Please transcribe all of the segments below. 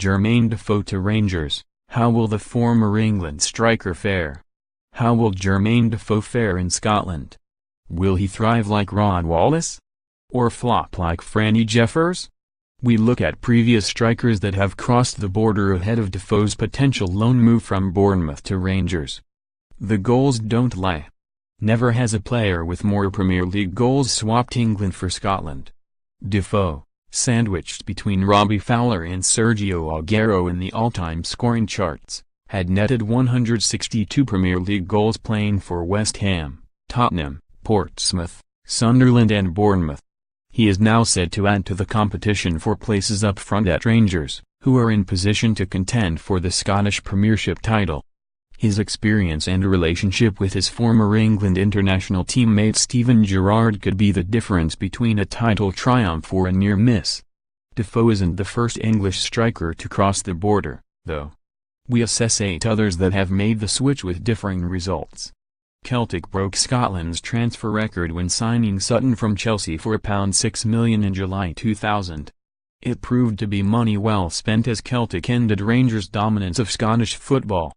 Jermain Defoe to Rangers. How will the former England striker fare? How will Jermain Defoe fare in Scotland? Will he thrive like Rod Wallace? Or flop like Franny Jeffers? We look at previous strikers that have crossed the border ahead of Defoe's potential loan move from Bournemouth to Rangers. The goals don't lie. Never has a player with more Premier League goals swapped England for Scotland. Defoe, sandwiched between Robbie, Fowler and Sergio Aguero in the all-time scoring charts, had netted 162 Premier League goals playing for West Ham, Tottenham, Portsmouth, Sunderland and Bournemouth. He is now said to add to the competition for places up front at Rangers, who are in position to contend for the Scottish Premiership title. His experience and relationship with his former England international teammate Steven Gerrard could be the difference between a title triumph or a near miss. Defoe isn't the first English striker to cross the border, though. We assess 8 others that have made the switch with differing results. Celtic broke Scotland's transfer record when signing Sutton from Chelsea for £6 million in July 2000. It proved to be money well spent as Celtic ended Rangers' dominance of Scottish football.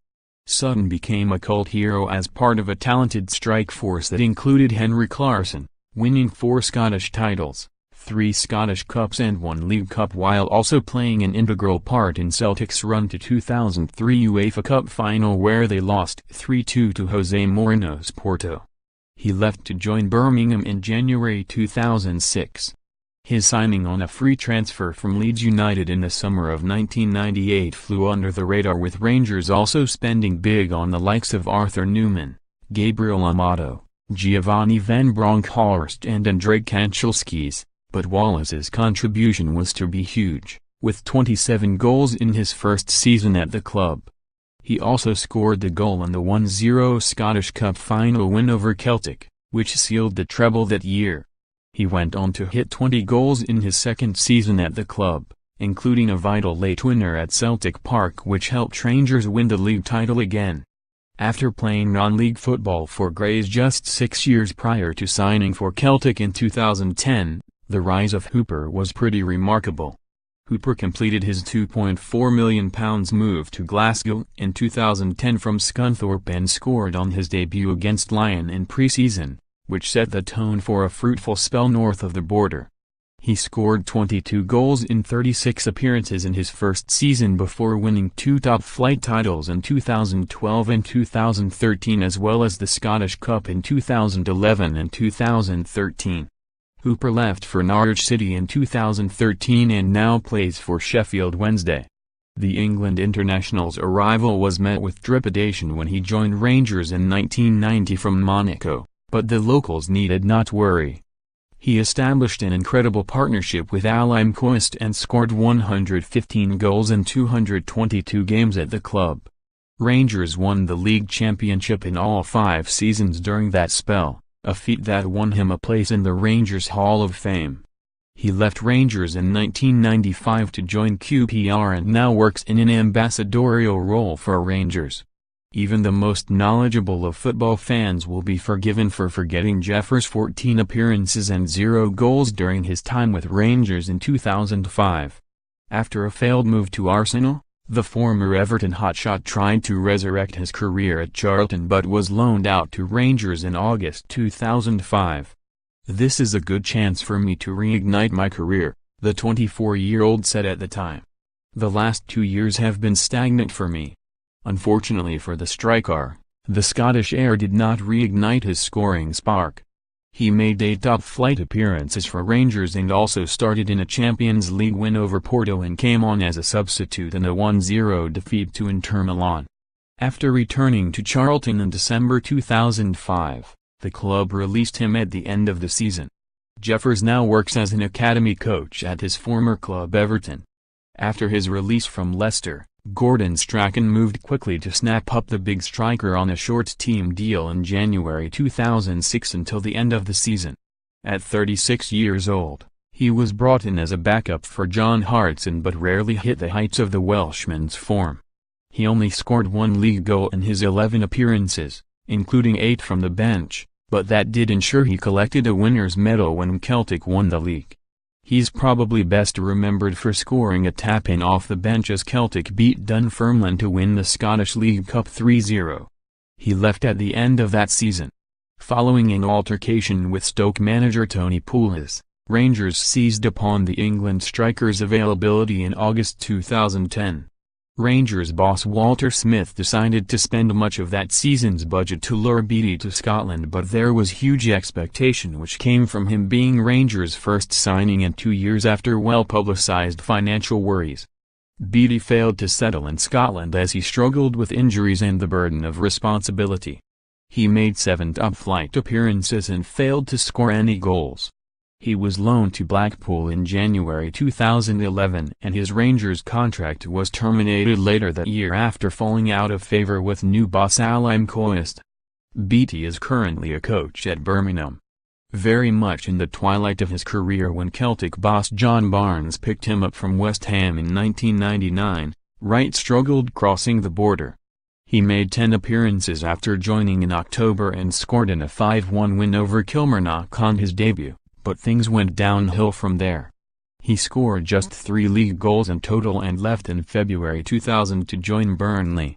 Sutton became a cult hero as part of a talented strike force that included Henry Clarkson, winning 4 Scottish titles, 3 Scottish Cups and 1 League Cup, while also playing an integral part in Celtic's run to 2003 UEFA Cup final where they lost 3-2 to Jose Mourinho's Porto. He left to join Birmingham in January 2006. His signing on a free transfer from Leeds United in the summer of 1998 flew under the radar, with Rangers also spending big on the likes of Arthur Newman, Gabriel Amato, Giovanni van Bronckhorst and Andrzej Kanchelskis, but Wallace's contribution was to be huge, with 27 goals in his first season at the club. He also scored the goal in the 1-0 Scottish Cup final win over Celtic, which sealed the treble that year. He went on to hit 20 goals in his second season at the club, including a vital late winner at Celtic Park which helped Rangers win the league title again. After playing non-league football for Grays just 6 years prior to signing for Celtic in 2010, the rise of Hooper was pretty remarkable. Hooper completed his £2.4 million move to Glasgow in 2010 from Scunthorpe and scored on his debut against Lyon in pre-season, which set the tone for a fruitful spell north of the border. He scored 22 goals in 36 appearances in his first season before winning 2 top-flight titles in 2012 and 2013 as well as the Scottish Cup in 2011 and 2013. Hooper left for Norwich City in 2013 and now plays for Sheffield Wednesday. The England international's arrival was met with trepidation when he joined Rangers in 1990 from Monaco, but the locals needed not worry. He established an incredible partnership with Alain Coist and scored 115 goals in 222 games at the club. Rangers won the league championship in all 5 seasons during that spell, a feat that won him a place in the Rangers Hall of Fame. He left Rangers in 1995 to join QPR and now works in an ambassadorial role for Rangers. Even the most knowledgeable of football fans will be forgiven for forgetting Jeffers' 14 appearances and 0 goals during his time with Rangers in 2005. After a failed move to Arsenal, the former Everton hotshot tried to resurrect his career at Charlton but was loaned out to Rangers in August 2005. "This is a good chance for me to reignite my career," the 24-year-old said at the time. "The last 2 years have been stagnant for me." Unfortunately for the striker, the Scottish heir did not reignite his scoring spark. He made 8 top-flight appearances for Rangers and also started in a Champions League win over Porto and came on as a substitute in a 1-0 defeat to Inter Milan. After returning to Charlton in December 2005, the club released him at the end of the season. Jeffers now works as an academy coach at his former club Everton. After his release from Leicester, Gordon Strachan moved quickly to snap up the big striker on a short team deal in January 2006 until the end of the season. At 36 years old, he was brought in as a backup for John Hartson but rarely hit the heights of the Welshman's form. He only scored 1 league goal in his 11 appearances, including 8 from the bench, but that did ensure he collected a winner's medal when Celtic won the league. He's probably best remembered for scoring a tap-in off the bench as Celtic beat Dunfermline to win the Scottish League Cup 3-0. He left at the end of that season. Following an altercation with Stoke manager Tony Pulis, Rangers seized upon the England striker's availability in August 2010. Rangers boss Walter Smith decided to spend much of that season's budget to lure Beattie to Scotland, but there was huge expectation which came from him being Rangers' first signing and 2 years after well-publicised financial worries. Beattie failed to settle in Scotland as he struggled with injuries and the burden of responsibility. He made 7 top-flight appearances and failed to score any goals. He was loaned to Blackpool in January 2011 and his Rangers contract was terminated later that year after falling out of favour with new boss Alain Coist. Beattie is currently a coach at Birmingham. Very much in the twilight of his career when Celtic boss John Barnes picked him up from West Ham in 1999, Wright struggled crossing the border. He made 10 appearances after joining in October and scored in a 5-1 win over Kilmarnock on his debut, but things went downhill from there. He scored just 3 league goals in total and left in February 2000 to join Burnley.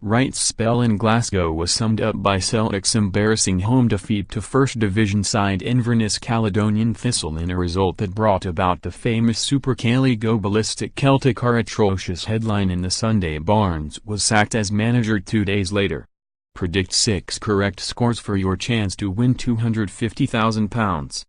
Wright's spell in Glasgow was summed up by Celtic's embarrassing home defeat to First Division side Inverness Caledonian Thistle in a result that brought about the famous Super Cayley Go Ballistic Celtic are atrocious headline in the Sunday. Barnes was sacked as manager 2 days later. Predict 6 correct scores for your chance to win £250,000.